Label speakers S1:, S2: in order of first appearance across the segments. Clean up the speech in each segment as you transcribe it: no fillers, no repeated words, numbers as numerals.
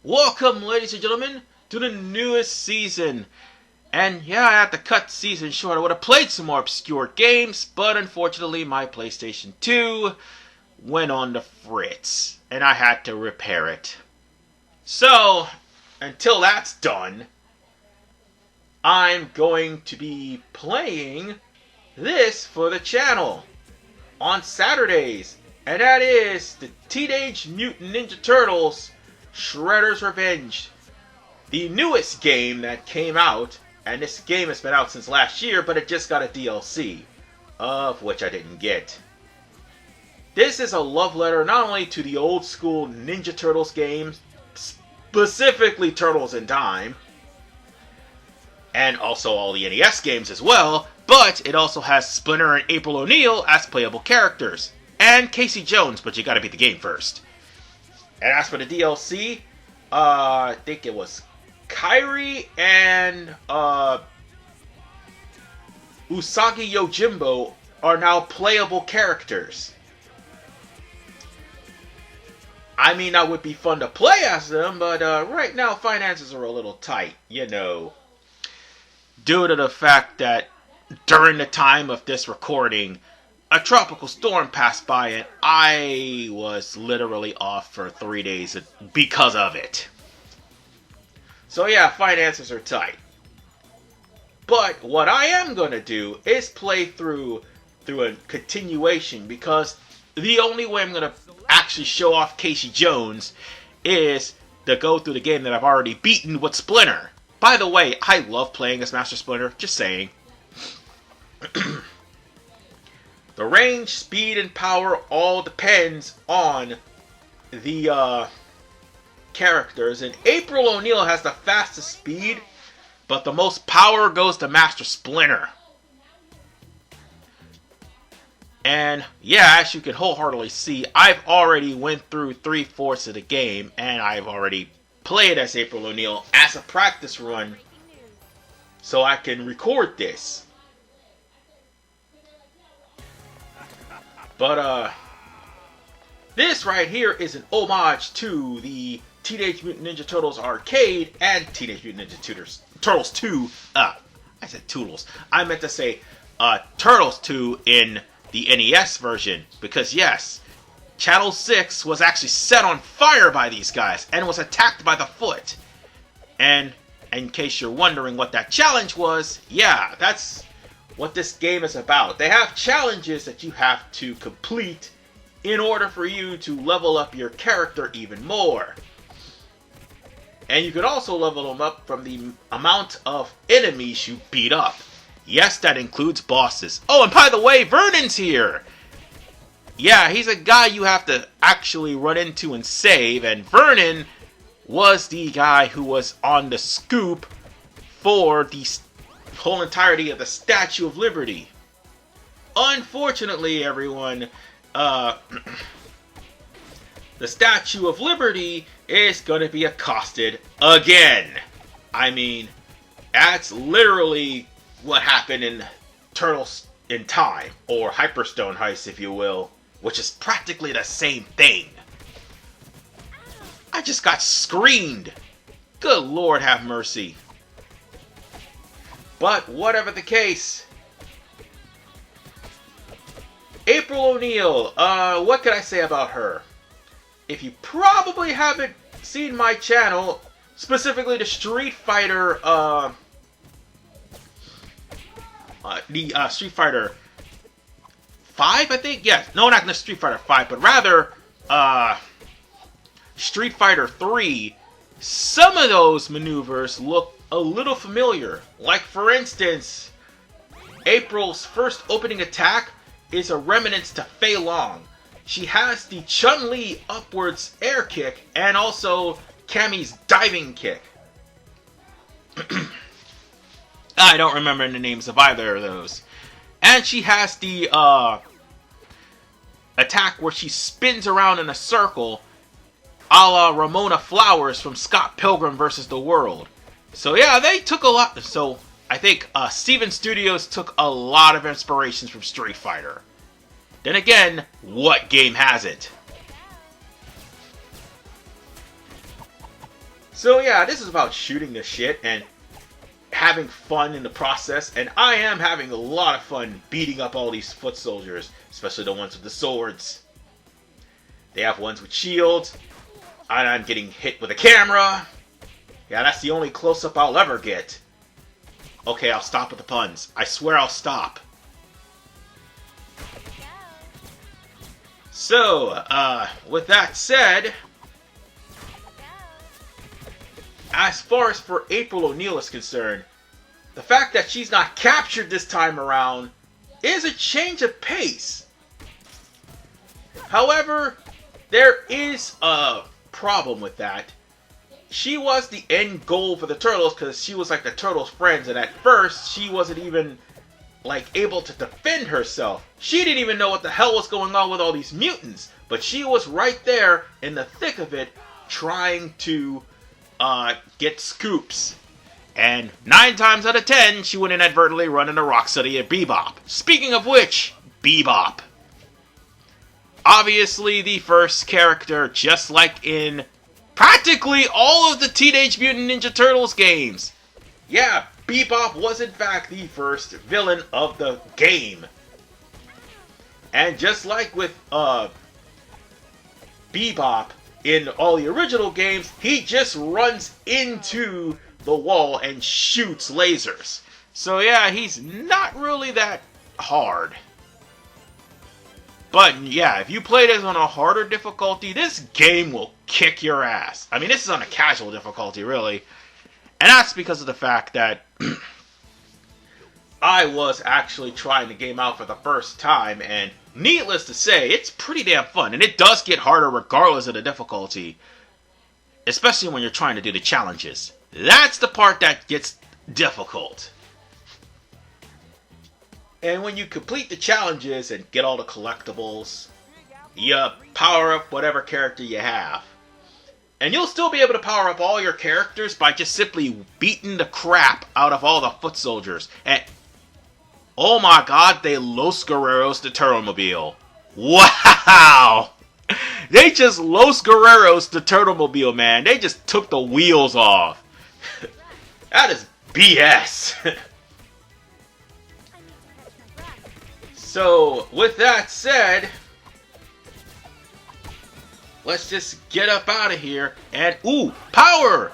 S1: Welcome, ladies and gentlemen, to the newest season. And yeah, I had to cut the season short. I would have played some more obscure games, but unfortunately my PlayStation 2 went on the fritz, and I had to repair it. So, until that's done, I'm going to be playing this for the channel on Saturdays, and that is the Teenage Mutant Ninja Turtles Shredder's Revenge, the newest game that came out, and this game has been out since last year, but it just got a DLC, of which I didn't get. This is a love letter not only to the old school Ninja Turtles games, specifically Turtles in Time, and also all the NES games as well, but it also has Splinter and April O'Neil as playable characters, and Casey Jones, but you gotta beat the game first. And as for the DLC, I think it was Kairi and Usagi Yojimbo are now playable characters. I mean, that would be fun to play as them, but right now finances are a little tight, you know. Due to the fact that during the time of this recording, a tropical storm passed by and I was literally off for 3 days because of it. So yeah, finances are tight. But what I am going to do is play through a continuation, because the only way I'm going to actually show off Casey Jones is to go through the game that I've already beaten with Splinter. By the way, I love playing as Master Splinter, just saying. The range, speed, and power all depends on the characters. And April O'Neil has the fastest speed, but the most power goes to Master Splinter. And yeah, as you can wholeheartedly see, I've already went through 3/4 of the game, and I've already played as April O'Neil as a practice run, so I can record this. But, this right here is an homage to the Teenage Mutant Ninja Turtles arcade and Teenage Mutant Ninja Turtles 2. I said Toodles. I meant to say, Turtles 2 in the NES version. Because, yes, Channel 6 was actually set on fire by these guys and was attacked by the Foot. And in case you're wondering what that challenge was, yeah, that's what this game is about. They have challenges that you have to complete in order for you to level up your character even more. And you can also level them up from the amount of enemies you beat up. Yes, that includes bosses. Oh, and by the way, Vernon's here! Yeah, he's a guy you have to actually run into and save, and Vernon was the guy who was on the scoop for the whole entirety of the Statue of Liberty. Unfortunately, everyone, the Statue of Liberty is going to be accosted again. I mean, that's literally what happened in Turtles in Time, or Hyperstone Heist, if you will, which is practically the same thing. I just got screamed. Good Lord have mercy. But whatever the case, April O'Neil, what can I say about her? If you probably haven't seen my channel, specifically the Street Fighter, Street Fighter 5, I think? Yes. No, not the Street Fighter 5, but rather, Street Fighter 3, some of those maneuvers look a little familiar. Like, for instance, April's first opening attack is a remnant to Fei Long. She has the Chun-Li upwards air kick and also Cammy's diving kick. I don't remember the names of either of those. And she has the attack where she spins around in a circle, a la Ramona Flowers from Scott Pilgrim vs. the World. So yeah, they took a lot. So I think Steven Studios took a lot of inspirations from Street Fighter. Then again, what game has it? So yeah, this is about shooting the shit and having fun in the process, and I am having a lot of fun beating up all these foot soldiers, especially the ones with the swords. They have ones with shields, and I'm getting hit with a camera. Yeah, that's the only close-up I'll ever get. Okay, I'll stop with the puns. I swear I'll stop. So, with that said, as far as for April O'Neil is concerned, the fact that she's not captured this time around is a change of pace. However, there is a problem with that. She was the end goal for the Turtles because she was like the Turtles' friends, and at first she wasn't even like able to defend herself. She didn't even know what the hell was going on with all these mutants, but she was right there in the thick of it trying to get scoops. And 9 times out of 10, she would inadvertently run into Rocksteady and Bebop. Speaking of which, Bebop. Obviously the first character, just like in practically all of the Teenage Mutant Ninja Turtles games. Yeah, Bebop was in fact the first villain of the game. And just like with Bebop in all the original games, he just runs into the wall and shoots lasers. So yeah, he's not really that hard. But yeah, if you play this on a harder difficulty, this game will kick your ass. I mean, this is on a casual difficulty, really. And that's because of the fact that I was actually trying the game out for the first time, and needless to say, it's pretty damn fun. And it does get harder regardless of the difficulty, especially when you're trying to do the challenges. That's the part that gets difficult. And when you complete the challenges and get all the collectibles, you power up whatever character you have. And you'll still be able to power up all your characters by just simply beating the crap out of all the foot soldiers. And oh my god, they Los Guerreros the Turtlemobile. Wow! They just Los Guerreros the Turtlemobile, man. They just took the wheels off. That is BS. So, with that said, let's just get up out of here. And, ooh, power!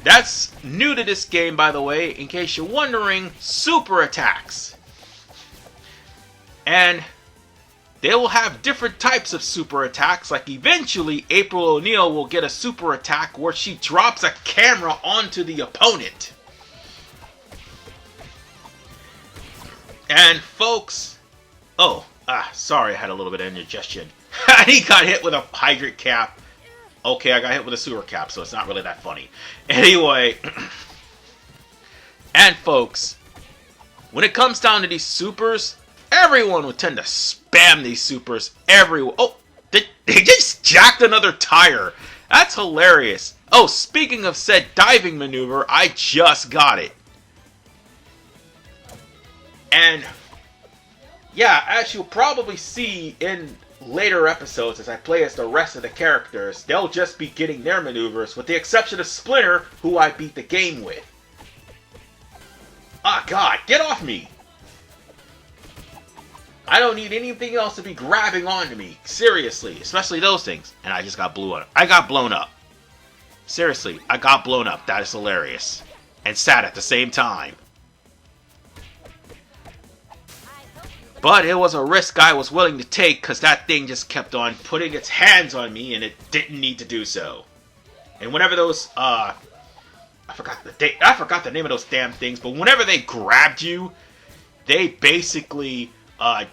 S1: That's new to this game, by the way, in case you're wondering, super attacks. And they will have different types of super attacks. Like, eventually, April O'Neil will get a super attack where she drops a camera onto the opponent. And, folks... Oh, sorry, I had a little bit of indigestion. He got hit with a hydrant cap. Okay, I got hit with a sewer cap, so it's not really that funny. Anyway, and folks, when it comes down to these supers, everyone would tend to spam these supers everywhere. Oh, they just jacked another tire. That's hilarious. Oh, speaking of said diving maneuver, I just got it. And... yeah, as you'll probably see in later episodes as I play as the rest of the characters, they'll just be getting their maneuvers, with the exception of Splinter, who I beat the game with. Ah, God, get off me! I don't need anything else to be grabbing onto me. Seriously, especially those things. And I just got blown up. I got blown up. Seriously, I got blown up. That is hilarious. And sad at the same time. But it was a risk I was willing to take because that thing just kept on putting its hands on me and it didn't need to do so. And whenever those, I forgot the name of those damn things, but whenever they grabbed you, they basically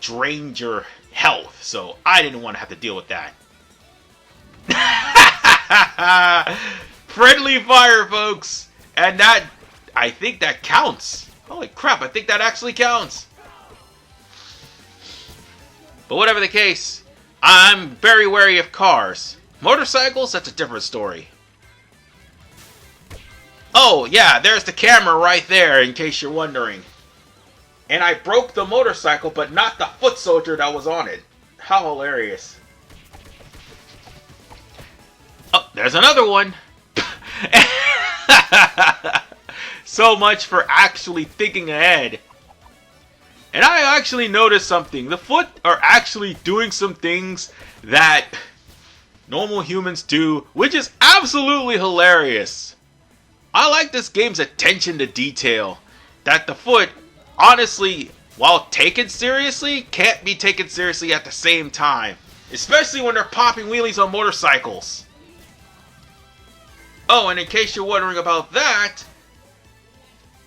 S1: drained your health. So I didn't want to have to deal with that. Friendly fire, folks! And that, I think that counts. Holy crap, I think that actually counts. But whatever the case, I'm very wary of cars. Motorcycles, that's a different story. Oh, yeah, there's the camera right there, in case you're wondering. And I broke the motorcycle, but not the foot soldier that was on it. How hilarious. Oh, there's another one. So much for actually thinking ahead. And I actually noticed something. The Foot are actually doing some things that normal humans do, which is absolutely hilarious. I like this game's attention to detail. That the Foot, honestly, while taken seriously, can't be taken seriously at the same time. Especially when they're popping wheelies on motorcycles. Oh, and in case you're wondering about that,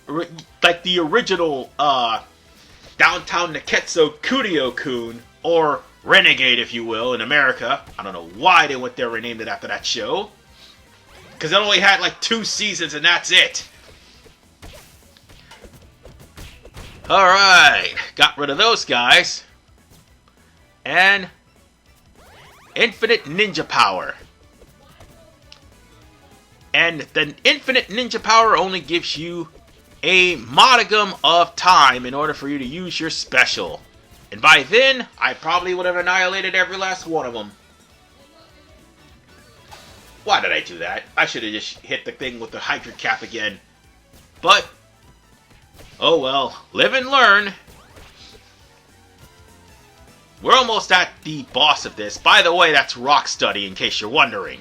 S1: like the original Downtown Neketsu Kuryo-kun, or Renegade if you will, in America. I don't know why they went there and renamed it after that show. Because it only had like 2 seasons and that's it. Alright, got rid of those guys. And Infinite Ninja Power. And the Infinite Ninja Power only gives you a modicum of time in order for you to use your special. And by then, I probably would have annihilated every last one of them. Why did I do that? I should have just hit the thing with the Hydra Cap again. But, oh well, live and learn. We're almost at the boss of this. By the way, that's Rocksteady, in case you're wondering.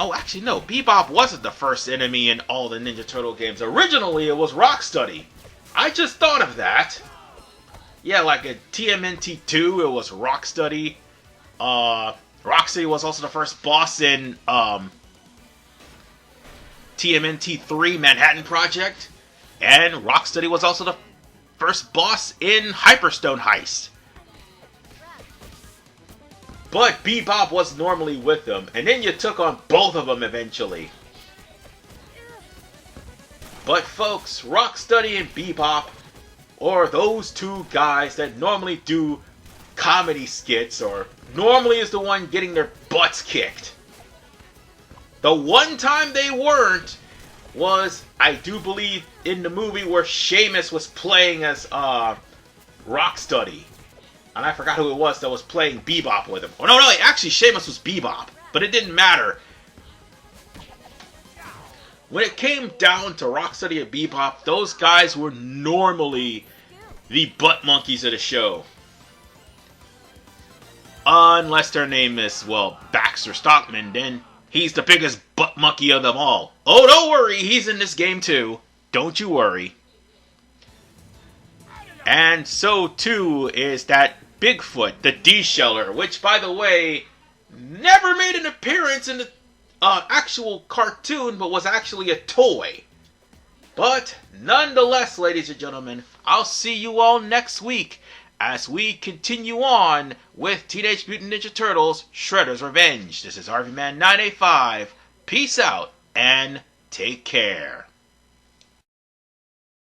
S1: Oh, actually, no. Bebop wasn't the first enemy in all the Ninja Turtle games. Originally, it was Rocksteady. I just thought of that. Yeah, like in TMNT2, it was Rocksteady. Rocksteady was also the first boss in TMNT3 Manhattan Project. And Rocksteady was also the first boss in Hyperstone Heist. But Bebop was normally with them, and then you took on both of them eventually. But folks, Rocksteady and Bebop, or those two guys that normally do comedy skits, or normally is the one getting their butts kicked. The one time they weren't was, I do believe, in the movie where Sheamus was playing as Rocksteady. And I forgot who it was that was playing Bebop with him. Oh, no, actually, Sheamus was Bebop. But it didn't matter. When it came down to Rocksteady and Bebop, those guys were normally the butt monkeys of the show. Unless their name is, well, Baxter Stockman, then he's the biggest butt monkey of them all. Oh, don't worry, he's in this game too. Don't you worry. And so, too, is that Bigfoot, the D-Sheller, which, by the way, never made an appearance in the actual cartoon, but was actually a toy. But, nonetheless, ladies and gentlemen, I'll see you all next week as we continue on with Teenage Mutant Ninja Turtles, Shredder's Revenge. This is RVMan 985. Peace out, and take care.